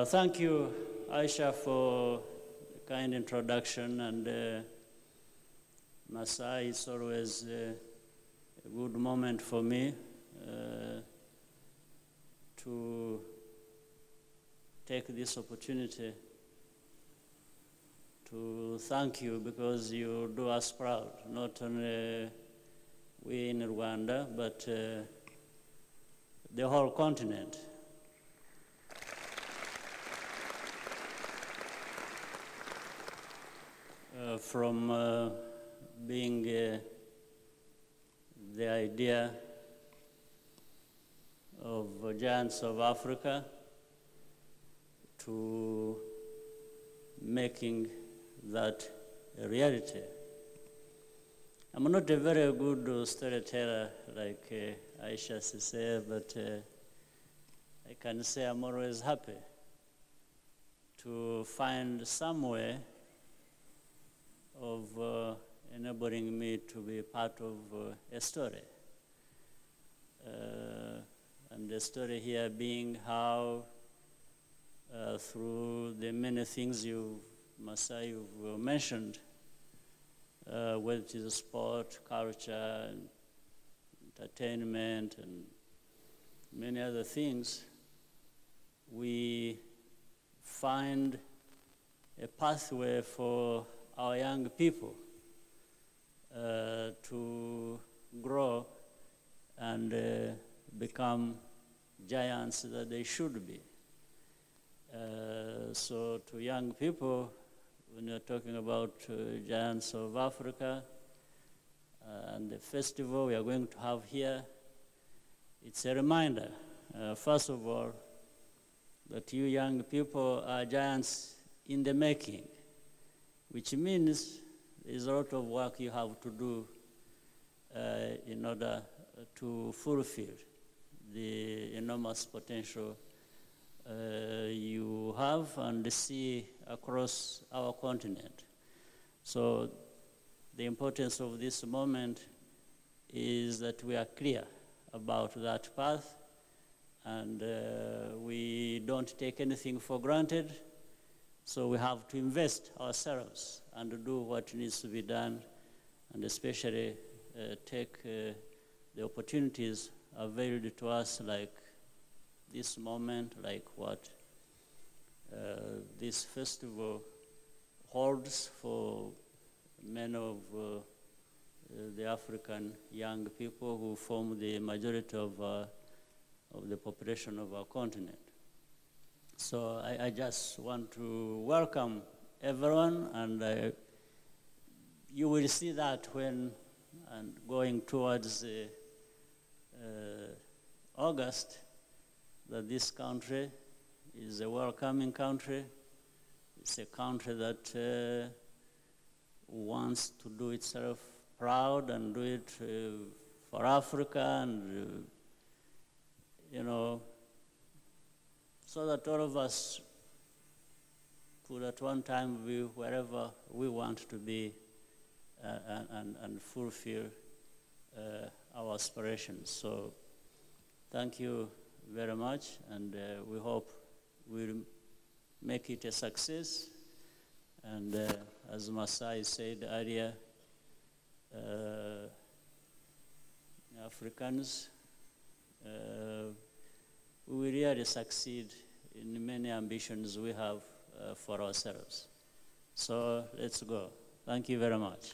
Thank you, Aisha, for the kind introduction. And Masai, it's always a good moment for me to take this opportunity to thank you, because you do us proud, not only we in Rwanda, but the whole continent. From being the idea of giants of Africa to making that a reality. I'm not a very good storyteller like Aisha said, but I can say I'm always happy to find some way of enabling me to be part of a story. And the story here being how through the many things Masai, you've mentioned, whether it is sport, culture, entertainment, and many other things, we find a pathway for our young people to grow and become giants that they should be. So to young people, when you're talking about giants of Africa and the festival we are going to have here, it's a reminder, first of all, that you young people are giants in the making, which means there's a lot of work you have to do in order to fulfill the enormous potential you have and see across our continent. So the importance of this moment is that we are clear about that path, and we don't take anything for granted. So we have to invest ourselves and do what needs to be done, and especially take the opportunities available to us, like this moment, like what this festival holds for many of the African young people who form the majority of the population of our continent. So I just want to welcome everyone, and you will see that when and going towards August, that this country is a welcoming country. It's a country that wants to do itself proud and do it for Africa, and you know, so that all of us could at one time be wherever we want to be and fulfill our aspirations. So thank you very much, and we hope we'll make it a success. And as Masai said earlier, Africans, we will really succeed in many ambitions we have for ourselves. So let's go. Thank you very much.